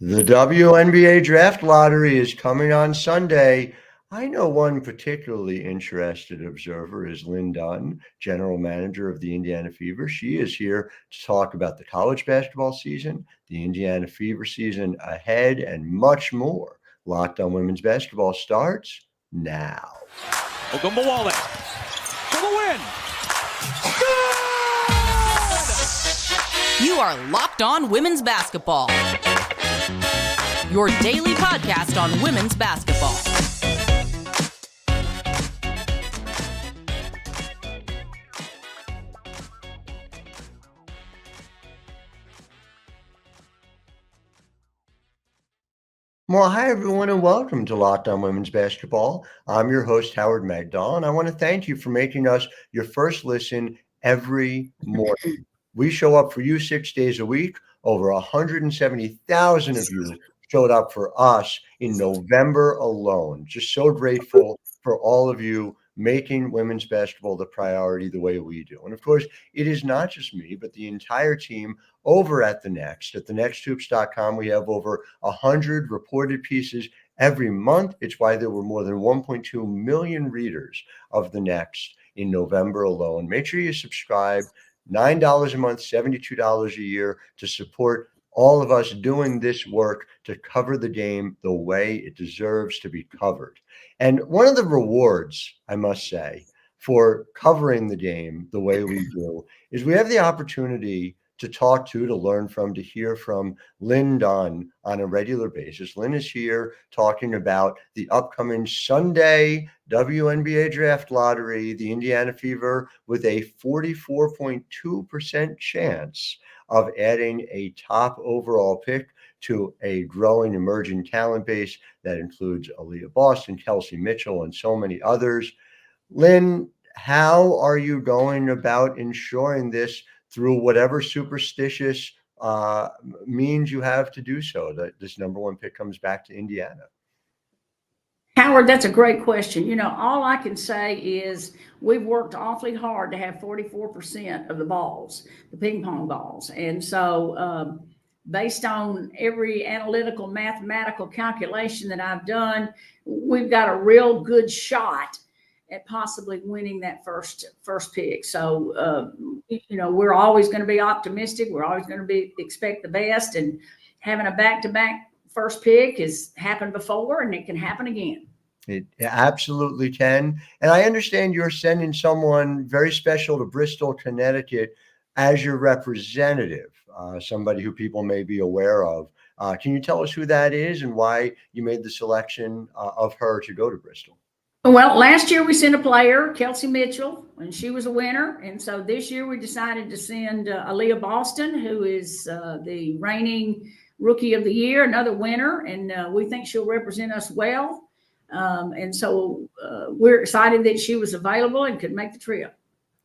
The WNBA Draft Lottery is coming on Sunday. I know one particularly interested observer is Lin Dunn, general manager of the Indiana Fever. She is here to talk about the college basketball season, the Indiana Fever season ahead, and much more. Locked on Women's Basketball starts now. Ogunbowale for the win. Good! You are Locked On Women's Basketball, your daily podcast on women's basketball. Well, hi, everyone, and welcome to Locked On Women's Basketball. I'm your host, Howard Megdal, and I want to thank you for making us your first listen every morning. We show up for you 6 days a week. Over 170,000 of you showed up for us in November alone. Just so grateful for all of you making women's basketball the priority the way we do. And of course, it is not just me, but the entire team over at The Next. At thenexthoops.com, we have over 100 reported pieces every month. It's why there were more than 1.2 million readers of The Next in November alone. Make sure you subscribe. $9 a month, $72 a year to support all of us doing this work to cover the game the way it deserves to be covered. And one of the rewards, I must say, for covering the game the way we do is we have the opportunity to learn from, to hear from Lin Dunn on a regular basis. Lin is here talking about the upcoming Sunday WNBA Draft Lottery, the Indiana Fever, with a 44.2% chance of adding a top overall pick to a growing emerging talent base that includes Aliyah Boston, Kelsey Mitchell, and so many others. Lin, how are you going about ensuring this through whatever superstitious means you have to do so, that this number one pick comes back to Indiana? Howard, that's a great question. You know, all I can say is we've worked awfully hard to have 44% of the balls, the ping pong balls. And so based on every analytical, mathematical calculation that I've done, we've got a real good shot at possibly winning that first pick. So, you know, we're always going to be optimistic. We're always going to expect the best. And having a back-to-back first pick has happened before, and it can happen again. It absolutely can. And I understand you're sending someone very special to Bristol, Connecticut as your representative, somebody who people may be aware of. Can you tell us who that is and why you made the selection of her to go to Bristol? Well, last year we sent a player, Kelsey Mitchell, and she was a winner. And so this year we decided to send Aliyah Boston, who is the reigning Rookie of the Year, another winner, and we think she'll represent us well. And so we're excited that she was available and could make the trip.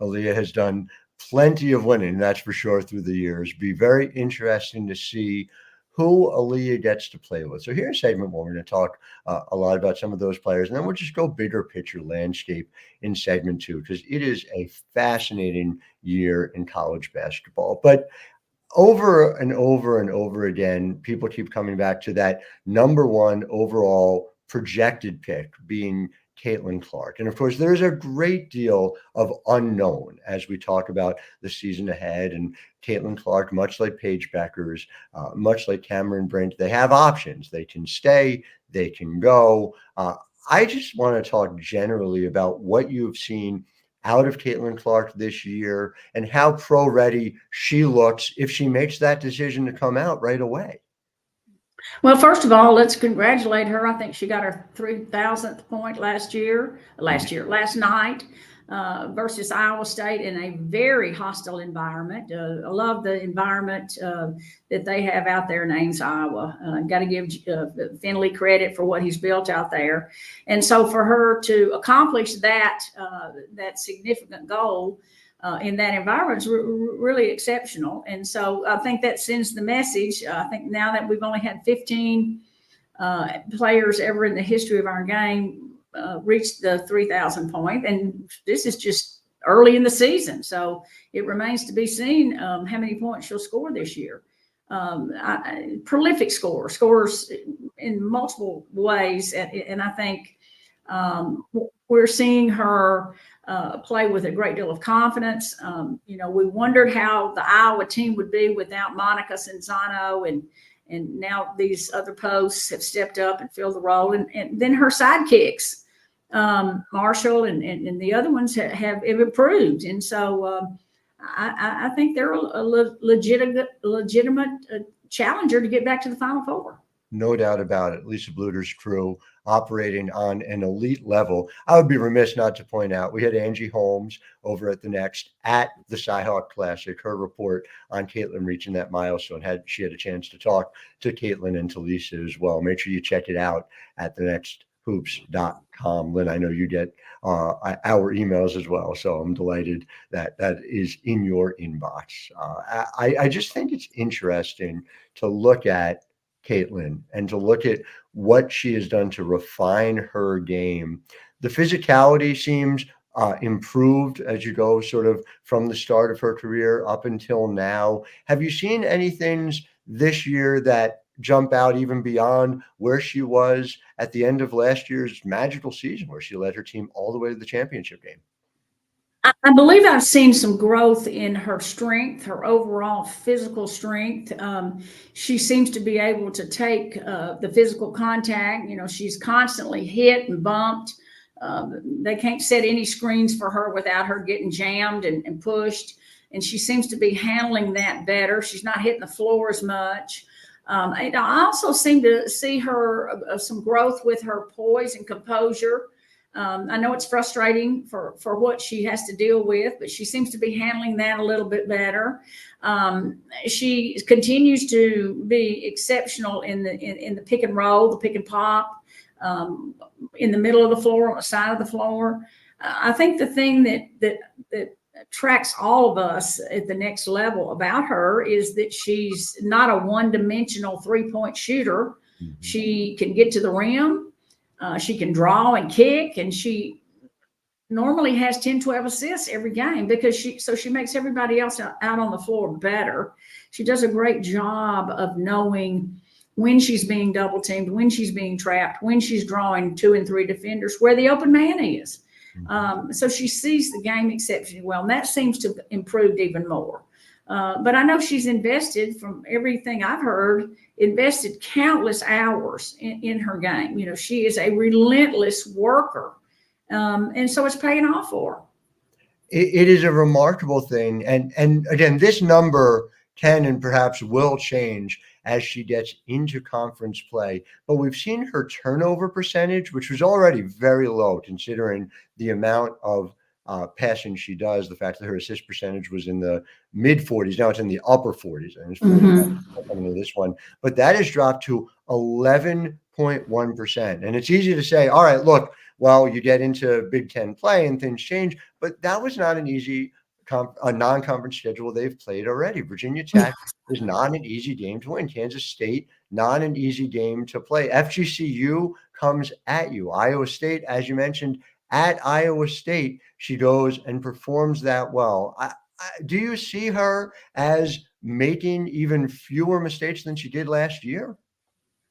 Aliyah has done plenty of winning, that's for sure, through the years. Be very interesting to see who Aliyah gets to play with. So here's segment one. We're going to talk a lot about some of those players, and then we'll just go bigger picture landscape in segment two, because it is a fascinating year in college basketball. But over and over and over again, people keep coming back to that number one overall projected pick being Caitlin Clark. And of course, there's a great deal of unknown as we talk about the season ahead. And Caitlin Clark, much like Paige Beckers, much like Cameron Brink, they have options. They can stay, they can go. I just want to talk generally about what you've seen out of Caitlin Clark this year and how pro-ready she looks if she makes that decision to come out right away. Well, first of all, let's congratulate her. I think she got her 3,000th point last night versus Iowa State in a very hostile environment. I love the environment that they have out there in Ames, Iowa. Got to give Finley credit for what he's built out there. And so for her to accomplish that significant goal in that environment is really exceptional. And so I think that sends the message. I think now that we've only had 15 players ever in the history of our game reach the 3,000 point, and this is just early in the season. So it remains to be seen how many points she'll score this year. prolific scores in multiple ways. And I think we're seeing her play with a great deal of confidence. We wondered how the Iowa team would be without Monica Cinzano, and now these other posts have stepped up and filled the role. And then her sidekicks, Marshall and the other ones have improved. And so I think they're a legitimate challenger to get back to the Final Four. No doubt about it. Lisa Bluter's crew operating on an elite level. I would be remiss not to point out we had Angie Holmes over at the Next at the Cyhawk Classic. Her report on Caitlin reaching that milestone. She had a chance to talk to Caitlin and to Lisa as well. Make sure you check it out at thenexthoops.com. Lynn, I know you get our emails as well, so I'm delighted that is in your inbox. I just think it's interesting to look at Caitlin and to look at what she has done to refine her game. The physicality seems improved as you go sort of from the start of her career up until now. Have you seen any things this year that jump out even beyond where she was at the end of last year's magical season, where she led her team all the way to the championship game? I believe I've seen some growth in her strength, her overall physical strength. She seems to be able to take the physical contact. She's constantly hit and bumped. They can't set any screens for her without her getting jammed and pushed. And she seems to be handling that better. She's not hitting the floor as much. I also seem to see her some growth with her poise and composure. I know it's frustrating for what she has to deal with, but she seems to be handling that a little bit better. She continues to be exceptional in the pick and roll, the pick and pop, in the middle of the floor, on the side of the floor. I think the thing that attracts all of us at the next level about her is that she's not a one-dimensional three-point shooter. Mm-hmm. She can get to the rim. She can draw and kick, and she normally has 10, 12 assists every game because she makes everybody else out on the floor better. She does a great job of knowing when she's being double teamed, when she's being trapped, when she's drawing 2 and 3 defenders, where the open man is. So she sees the game exceptionally well, and that seems to have improved even more. But I know she's invested, from everything I've heard, invested countless hours in her game. She is a relentless worker. And so it's paying off for her. It is a remarkable thing. And again, this number can and perhaps will change as she gets into conference play. But we've seen her turnover percentage, which was already very low considering the amount of passing she does, the fact that her assist percentage was in the mid 40s. Now it's in the upper 40s. And it's coming to this one. But that has dropped to 11.1%. And it's easy to say, all right, look, well, you get into Big Ten play and things change. But that was not an easy a non-conference schedule they've played already. Virginia Tech is not an easy game to win. Kansas State, not an easy game to play. FGCU comes at you. Iowa State, as you mentioned, at Iowa State, she goes and performs that well. Do you see her as making even fewer mistakes than she did last year?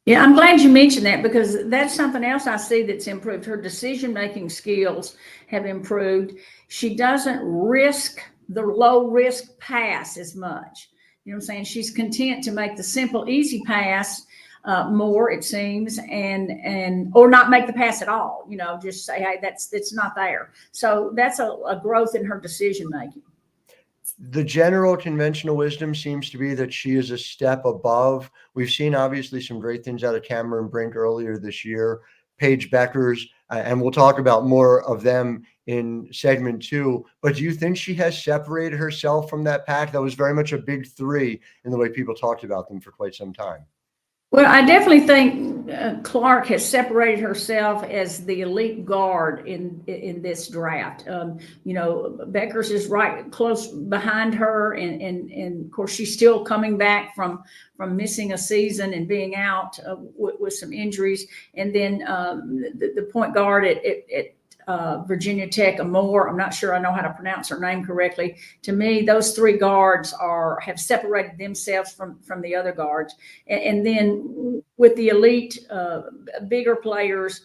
Yeah, I'm glad you mentioned that, because that's something else I see that's improved. Her decision-making skills have improved. She doesn't risk the low-risk pass as much. You know what I'm saying? She's content to make the simple, easy pass more, it seems, or not make the pass at all. Just say, hey, it's not there. So that's a growth in her decision-making. The general conventional wisdom seems to be that she is a step above. We've seen obviously some great things out of Cameron Brink earlier this year, Paige Beckers, and we'll talk about more of them in segment 2. But do you think she has separated herself from that pack? That was very much a big three in the way people talked about them for quite some time. Well, I definitely think Clark has separated herself as the elite guard in this draft. Beckers is right close behind her, and of course she's still coming back from missing a season and being out with some injuries. And then the point guard at Virginia Tech, Amore. I'm not sure I know how to pronounce her name correctly. To me, those three guards have separated themselves from the other guards. And then with the elite, bigger players,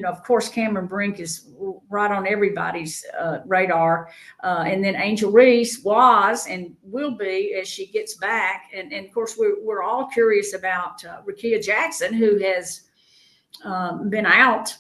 of course, Cameron Brink is right on everybody's radar. And then Angel Reese was and will be as she gets back. And of course, we're all curious about Rakia Jackson, who has been out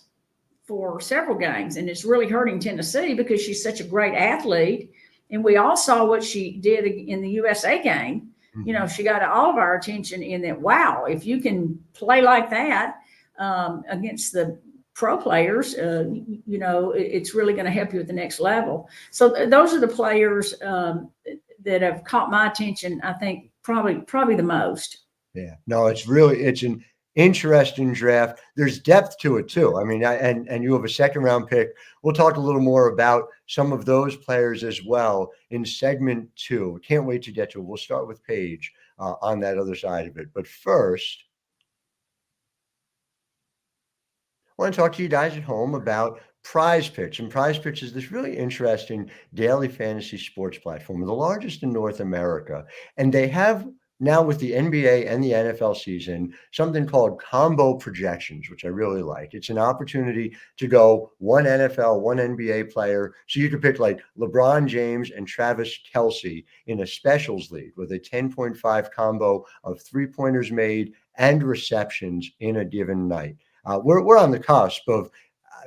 for several games, and it's really hurting Tennessee because she's such a great athlete. And we all saw what she did in the USA game. Mm-hmm. She got all of our attention in that. Wow, if you can play like that against the pro players, it's really going to help you at the next level. So those are the players that have caught my attention. I think probably the most. Yeah, no, it's an interesting draft. There's depth to it too. I mean, and you have a second round pick. We'll talk a little more about some of those players as well in segment 2. Can't wait to get to it. We'll start with Paige on that other side of it. But first, I want to talk to you guys at home about Prize Picks. And Prize Picks is this really interesting daily fantasy sports platform, the largest in North America. And they have now, with the NBA and the NFL season, something called combo projections, which I really like. It's an opportunity to go one NFL, one NBA player. So you could pick like LeBron James and Travis Kelce in a specials league with a 10.5 combo of 3-pointers made and receptions in a given night. We're on the cusp of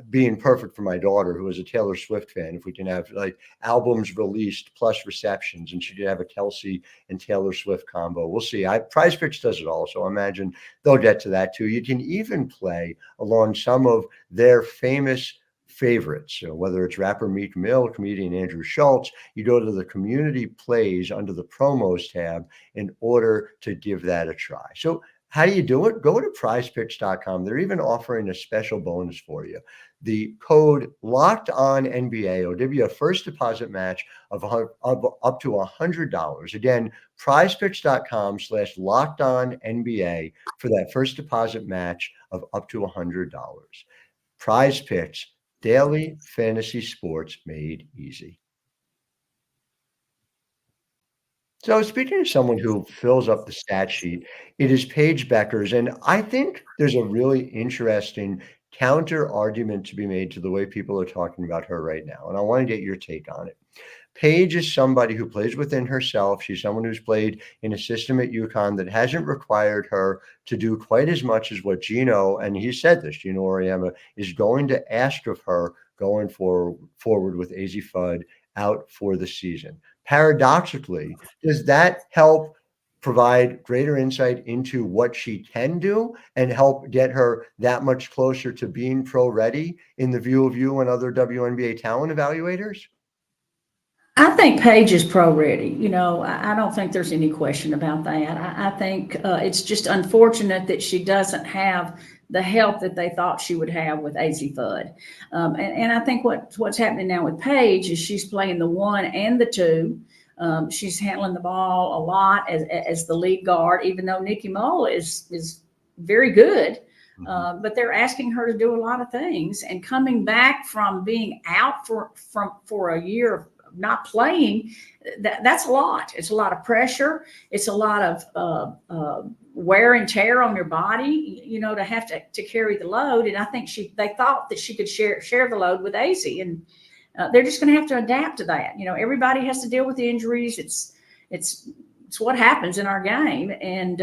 being perfect for my daughter, who is a Taylor Swift fan. If we can have like albums released plus receptions, and she could have a Kelce and Taylor Swift combo. We'll see. Prize Picks does it all, so I imagine they'll get to that too. You can even play along some of their famous favorites. So whether it's rapper Meek Mill, comedian Andrew Schultz, you go to the community plays under the promos tab in order to give that a try. So how do you do it? Go to prizepicks.com. They're even offering a special bonus for you. The code LOCKEDONNBA will give you a first deposit match of up to $100. Again, prizepicks.com/LOCKEDONNBA for that first deposit match of up to $100. Prize Picks, daily fantasy sports made easy. So speaking of someone who fills up the stat sheet, it is Paige Beckers. And I think there's a really interesting counter argument to be made to the way people are talking about her right now. And I want to get your take on it. Paige is somebody who plays within herself. She's someone who's played in a system at UConn that hasn't required her to do quite as much as what Gino, and he said this, Gino Auriemma, is going to ask of her going forward with AZ Fudd out for the season. Paradoxically, does that help provide greater insight into what she can do and help get her that much closer to being pro ready in the view of you and other WNBA talent evaluators? I think Paige is pro ready. I don't think there's any question about that. I think it's just unfortunate that she doesn't have the help that they thought she would have with AZ Fudd. And I think what's happening now with Paige is she's playing the 1 and the 2. She's handling the ball a lot as the lead guard, even though Nikki Mull is very good. But they're asking her to do a lot of things, and coming back from being out for a year of not playing, that's a lot. It's a lot of pressure. It's a lot of wear and tear on your body, to have to carry the load. And I think they thought that she could share the load with AZ, and they're just going to have to adapt to that. Everybody has to deal with the injuries. It's what happens in our game. And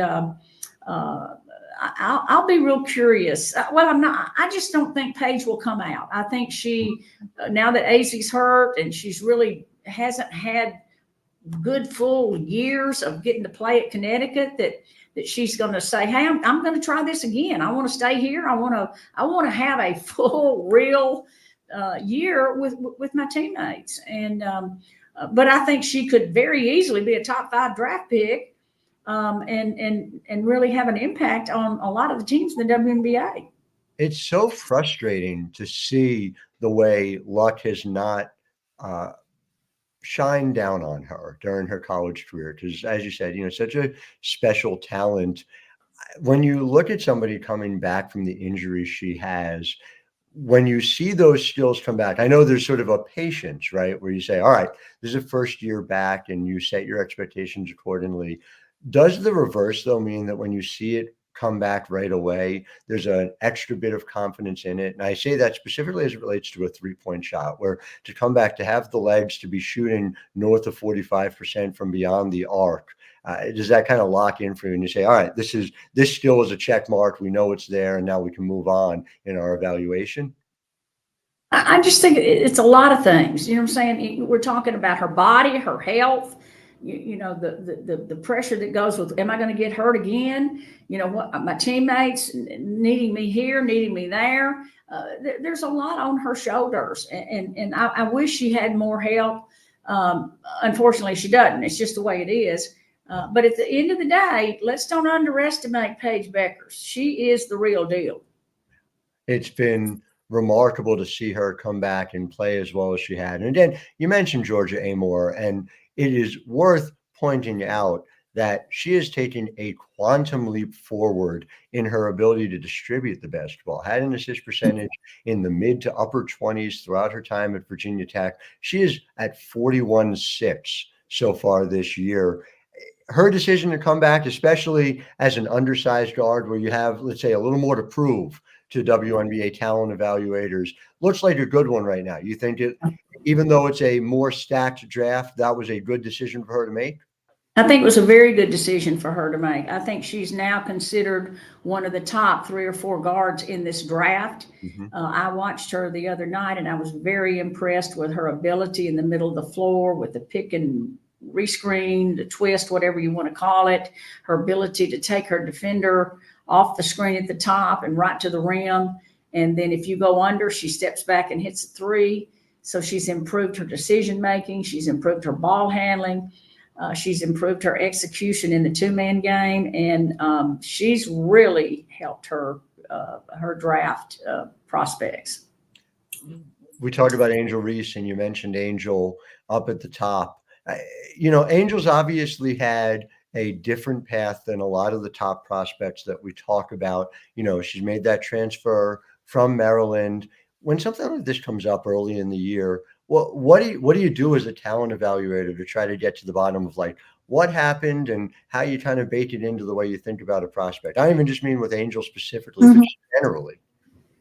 I'll be real curious. Well, I'm not. I just don't think Paige will come out. I think she, now that AZ's hurt and she's really hasn't had good full years of getting to play at Connecticut, that she's going to say, "Hey, I'm going to try this again. I want to stay here. I want to have a full, real year with my teammates." And but I think she could very easily be a top 5 draft pick. And really have an impact on a lot of the teams in the WNBA. It's so frustrating to see the way luck has not shined down on her during her college career. Because, as you said, such a special talent. When you look at somebody coming back from the injuries she has, when you see those skills come back, I know there's sort of a patience, right? Where you say, all right, this is a first year back and you set your expectations accordingly. Does the reverse, though, mean that when you see it come back right away, there's an extra bit of confidence in it? And I say that specifically as it relates to a 3-point shot, where to come back, to have the legs to be shooting north of 45% from beyond the arc. Does that kind of lock in for you and you say, all right, this still is a check mark. We know it's there and now we can move on in our evaluation? I just think it's a lot of things. You know what I'm saying? We're talking about her body, her health, the pressure that goes with, am I going to get hurt again? You know, what my teammates needing me here, needing me there. There's a lot on her shoulders. And I wish she had more help. Unfortunately, she doesn't. It's just the way it is. But at the end of the day, let's don't underestimate Paige Beckers. She is the real deal. It's been remarkable to see her come back and play as well as she had. And again, you mentioned Georgia Amore, and it is worth pointing out that she has taken a quantum leap forward in her ability to distribute the basketball. Had an assist percentage in the mid to upper 20s throughout her time at Virginia Tech. She is at 41.6 so far this year. Her decision to come back, especially as an undersized guard where you have, let's say, a little more to prove to WNBA talent evaluators, looks like a good one right now. You think it, even though it's a more stacked draft, that was a good decision for her to make? I think it was a very good decision for her to make. I think she's now considered one of the top 3 or 4 guards in this draft. I watched her the other night and I was very impressed with her ability in the middle of the floor with the pick and rescreen, the twist, whatever you want to call it, her ability to take her defender off the screen at the top and right to the rim. And then if you go under, she steps back and hits a 3. So she's improved her decision-making. She's improved her ball handling. She's improved her execution in the 2-man game. And she's really helped her draft prospects. We talked about Angel Reese and you mentioned Angel up at the top. Angel's obviously had a different path than a lot of the top prospects that we talk about. She's made that transfer from Maryland. When something like this comes up early in the year, what do you do as a talent evaluator to try to get to the bottom of like what happened and how you kind of bake it into the way you think about a prospect? I don't even just mean with Angel specifically, but generally.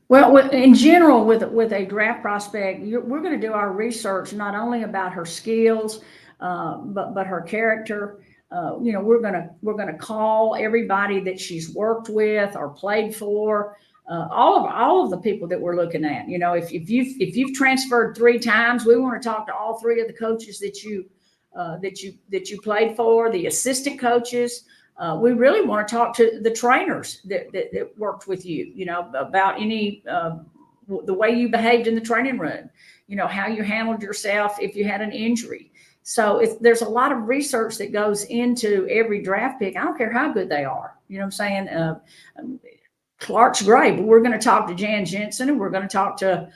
Well, in general, with a draft prospect, we're going to do our research not only about her skills, but her character. We're going to call everybody that she's worked with or played for, all of the people that we're looking at. If you've transferred 3 times, we want to talk to all 3 of the coaches that you played for, the assistant coaches. We really want to talk to the trainers that worked with you, about any the way you behaved in the training room, how you handled yourself if you had an injury. So there's a lot of research that goes into every draft pick. I don't care how good they are. You know what I'm saying? Clark's great, but we're going to talk to Jan Jensen and we're going to talk to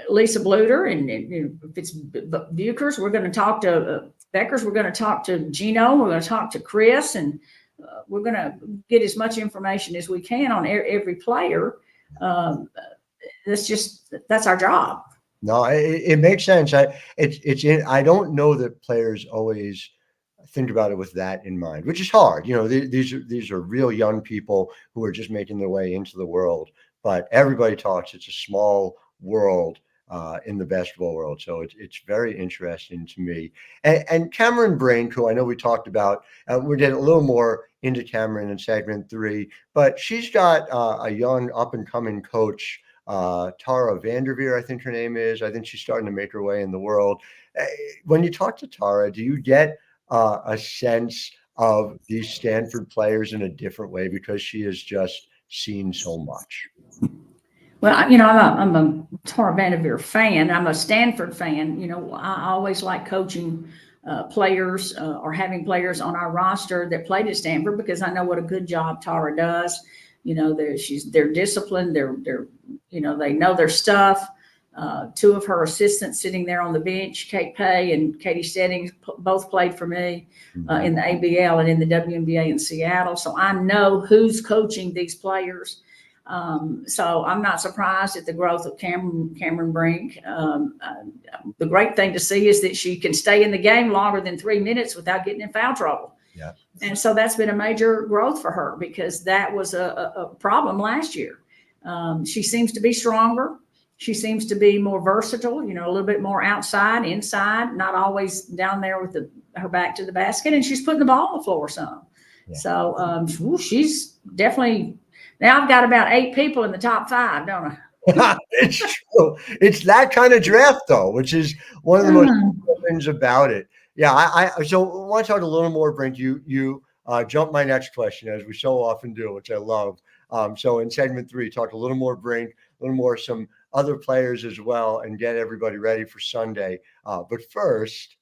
Lisa Bluter. And if it's Buchers, we're going to talk to Beckers. We're going to talk to Gino. We're going to talk to Chris. And we're going to get as much information as we can on every player. That's our job. No, it makes sense. I don't know that players always think about it with that in mind, which is hard. These are real young people who are just making their way into the world, but everybody talks. It's a small world in the basketball world. So it's very interesting to me. And Cameron Brink, who I know we talked about, we're getting a little more into Cameron in segment 3, but she's got a young up and coming coach, Tara Vanderveer, I think her name is. I think she's starting to make her way in the world. When you talk to Tara, do you get a sense of these Stanford players in a different way because she has just seen so much? Well, I'm a Tara Vanderveer fan. I'm a Stanford fan. I always like coaching players or having players on our roster that played at Stanford because I know what a good job Tara does. They're disciplined. They know their stuff. 2 of her assistants sitting there on the bench, Kate Pay and Katie Steddings, both played for me in the ABL and in the WNBA in Seattle. So I know who's coaching these players. So I'm not surprised at the growth of Cameron Brink. The great thing to see is that she can stay in the game longer than 3 minutes without getting in foul trouble. Yeah. And so that's been a major growth for her because that was a problem last year. She seems to be stronger. She seems to be more versatile, a little bit more outside, inside, not always down there with her back to the basket. And she's putting the ball on the floor some. Yeah. So she's definitely. Now I've got about 8 people in the top 5, don't I? It's true. It's that kind of draft, though, which is one of the most important things about it. Yeah, so I want to talk a little more, Brink. You jumped my next question, as we so often do, which I love. So in segment 3, talk a little more Brink, a little more some other players as well, and get everybody ready for Sunday. But first,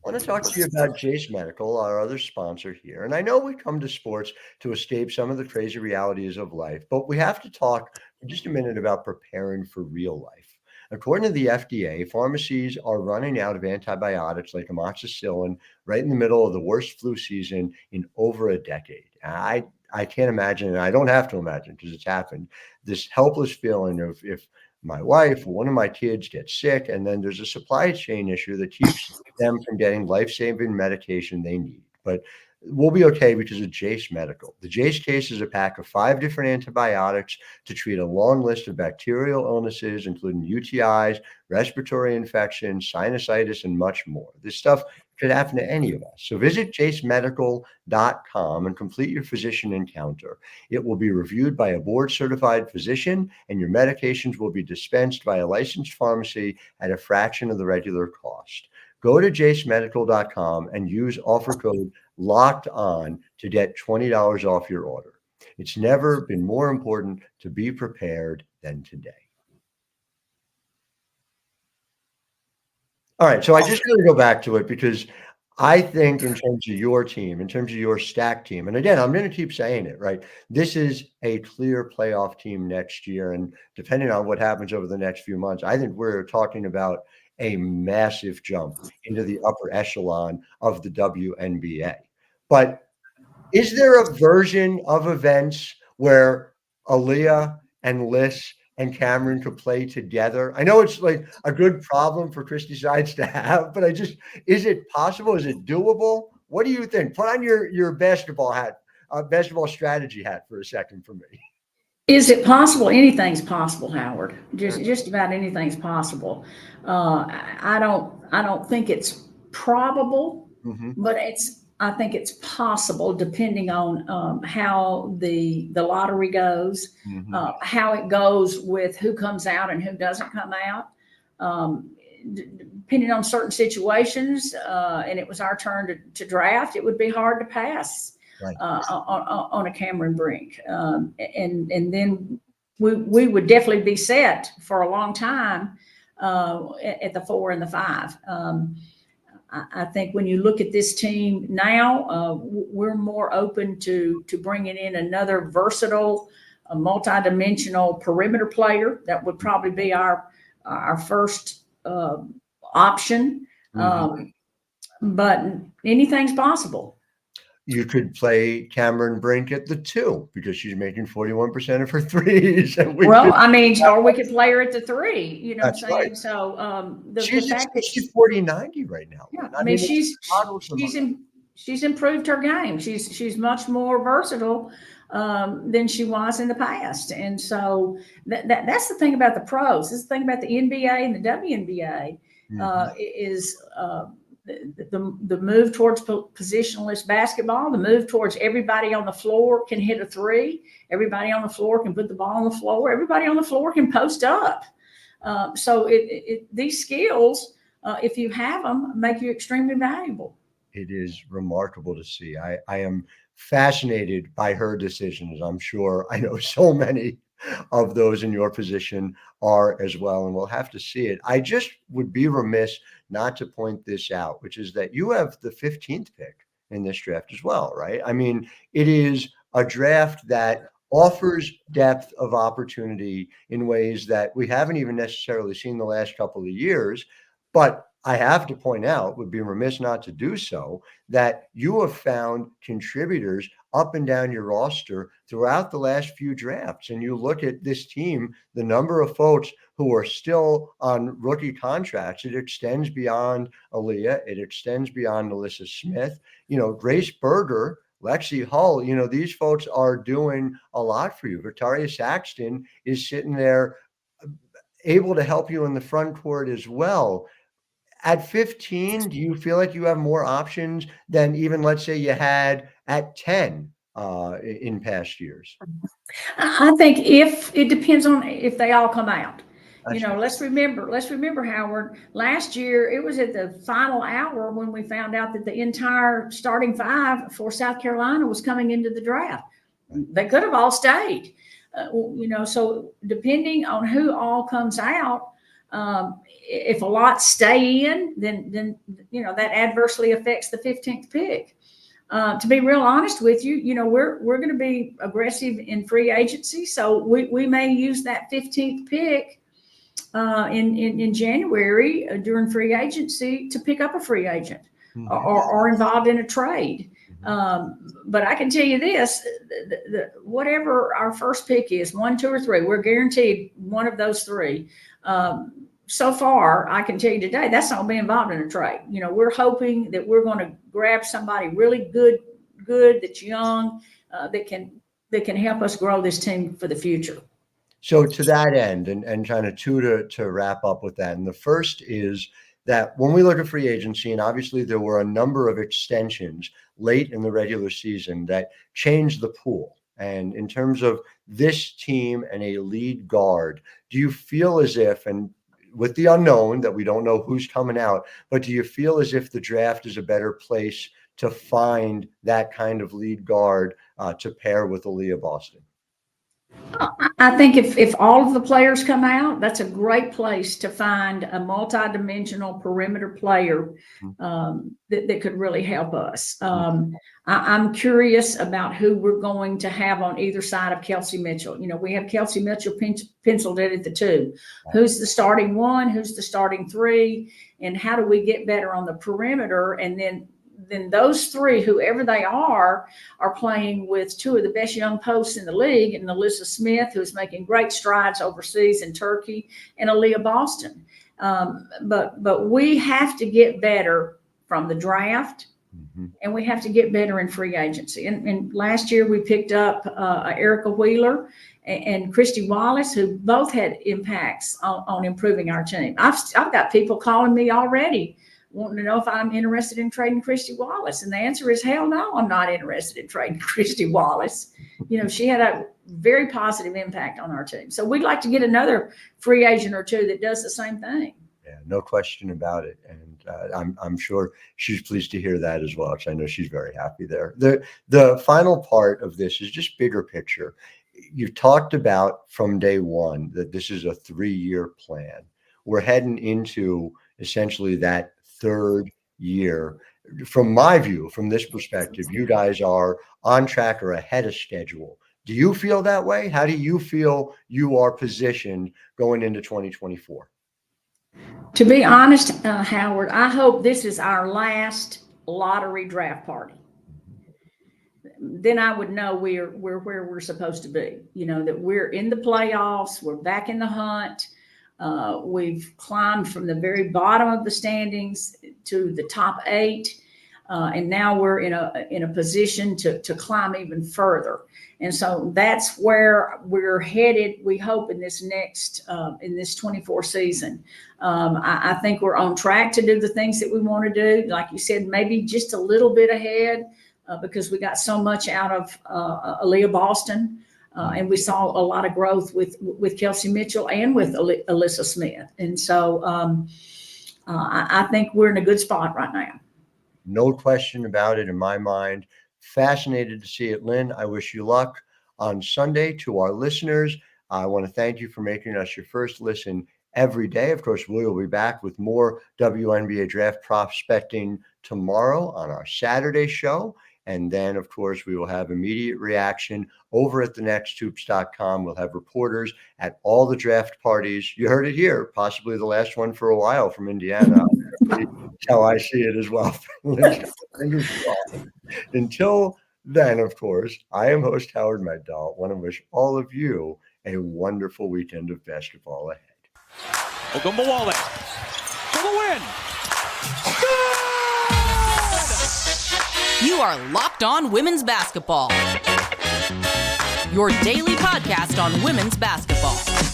I want to talk to you about Jace Medical, our other sponsor here. And I know we come to sports to escape some of the crazy realities of life, but we have to talk for just a minute about preparing for real life. According to the FDA, pharmacies are running out of antibiotics like amoxicillin right in the middle of the worst flu season in over a decade. I can't imagine, and I don't have to imagine because it's happened, this helpless feeling of if my wife or one of my kids gets sick, and then there's a supply chain issue that keeps them from getting life-saving medication they need. But we'll be okay because of Jace Medical. The Jace case is a pack of 5 different antibiotics to treat a long list of bacterial illnesses, including UTIs, respiratory infections, sinusitis, and much more. This stuff could happen to any of us. So visit jacemedical.com and complete your physician encounter. It will be reviewed by a board-certified physician, and your medications will be dispensed by a licensed pharmacy at a fraction of the regular cost. Go to jacemedical.com and use offer code LOCKEDON to get $20 off your order. It's never been more important to be prepared than today. All right, so I just want to go back to it because I think in terms of your team, in terms of your stack team, and again, I'm going to keep saying it, right? This is a clear playoff team next year. And depending on what happens over the next few months, I think we're talking about a massive jump into the upper echelon of the WNBA. But is there a version of events where Aliyah and Liz and Cameron could play together? I know it's like a good problem for Christy Sides to have, but is it possible? Is it doable? What do you think? Put on your basketball hat, basketball strategy hat for a second for me. Is it possible? Anything's possible, Howard. Just about anything's possible. I don't think it's probable, but I think it's possible depending on how the lottery goes, how it goes with who comes out and who doesn't come out. Depending on certain situations, and it was our turn to draft, it would be hard to pass on a Cameron Brink. And then we would definitely be set for a long time at the 4 and the 5. I think when you look at this team now, we're more open to bringing in another versatile, multi-dimensional perimeter player. That would probably be our first option. But anything's possible. You could play Cameron Brink at the 2 because she's making 41% of her threes. And or we could play her at the 3. You know what I'm saying? Right. So she's at 40-90 right now. Yeah, I mean she's improved her game. She's much more versatile than she was in the past. And so that's the thing about the pros. This is the thing about the NBA and the WNBA is the move towards positionless basketball, the move towards everybody on the floor can hit a 3. Everybody on the floor can put the ball on the floor. Everybody on the floor can post up. So these skills, if you have them, make you extremely valuable. It is remarkable to see. I am fascinated by her decisions. I'm sure I know so many of those in your position are as well, and we'll have to see it. I just would be remiss not to point this out, which is that you have the 15th pick in this draft as well, right? I mean, it is a draft that offers depth of opportunity in ways that we haven't even necessarily seen the last couple of years. But I have to point out, would be remiss not to do so, that you have found contributors up and down your roster throughout the last few drafts. And you look at this team, the number of folks who are still on rookie contracts, it extends beyond Aliyah, it extends beyond Alyssa Smith, Grace Berger, Lexi Hull, these folks are doing a lot for you. Victoria Saxton is sitting there able to help you in the front court as well. At 15, do you feel like you have more options than even, let's say, you had at 10 in past years? I think if it depends on if they all come out. That's right. Let's remember, Howard, last year it was at the final hour when we found out that the entire starting five for South Carolina was coming into the draft. They could have all stayed, so depending on who all comes out, if a lot stay in, then that adversely affects the 15th pick. To be real honest with you, we're going to be aggressive in free agency, so we may use that 15th pick in January during free agency to pick up a free agent or involved in a trade. But I can tell you this: whatever our first pick is, 1, 2, or 3, we're guaranteed one of those three. So far, I can tell you today, that's not going to be involved in a trade. We're hoping that we're going to grab somebody really good that's young, that can help us grow this team for the future. So to that end, and kind of to wrap up with that, and the first is that when we look at free agency, and obviously there were a number of extensions late in the regular season that changed the pool. And in terms of this team and a lead guard, do you feel as if, and with the unknown that we don't know who's coming out, but do you feel as if the draft is a better place to find that kind of lead guard to pair with Aliyah Boston? I think if all of the players come out, that's a great place to find a multi-dimensional perimeter player that could really help us. I'm curious about who we're going to have on either side of Kelsey Mitchell. We have Kelsey Mitchell penciled in at the 2. Who's the starting 1? Who's the starting 3? And how do we get better on the perimeter? And then those 3, whoever they are playing with 2 of the best young posts in the league, and Alyssa Smith, who's making great strides overseas in Turkey, and Aliyah Boston. But we have to get better from the draft, and we have to get better in free agency. And last year we picked up Erica Wheeler and Christy Wallace, who both had impacts on improving our team. I've got people calling me already wanting to know if I'm interested in trading Christy Wallace. And the answer is hell no, I'm not interested in trading Christy Wallace. She had a very positive impact on our team. So we'd like to get another free agent or 2 that does the same thing. Yeah, no question about it. And I'm sure she's pleased to hear that as well, because I know she's very happy there. The final part of this is just bigger picture. You talked about from day one that this is a 3-year plan. We're heading into essentially that 3rd year. From my view, from this perspective, you guys are on track or ahead of schedule. Do you feel that way? How do you feel you are positioned going into 2024? To be honest, Howard, I hope this is our last lottery draft party. Then I would know we're where we're supposed to be. That we're in the playoffs, we're back in the hunt. We've climbed from the very bottom of the standings to the top 8, and now we're in a position to climb even further. And so that's where we're headed. We hope in this in this 24 season. I think we're on track to do the things that we want to do. Like you said, maybe just a little bit ahead because we got so much out of Aliyah Boston. And we saw a lot of growth with Kelsey Mitchell and with Alyssa Smith. And so I think we're in a good spot right now. No question about it in my mind. Fascinated to see it, Lynn. I wish you luck on Sunday. To our listeners, I want to thank you for making us your first listen every day. Of course, we will be back with more WNBA draft prospecting tomorrow on our Saturday show. And then, of course, we will have immediate reaction over at thenexthoops.com. We'll have reporters at all the draft parties. You heard it here, possibly the last one for a while from Indiana. how I see it as well. Fingers crossed. Until then, of course, I am host Howard Megdal. I want to wish all of you a wonderful weekend of basketball ahead. Ogunbowale for the win. You are Locked On Women's Basketball, your daily podcast on women's basketball.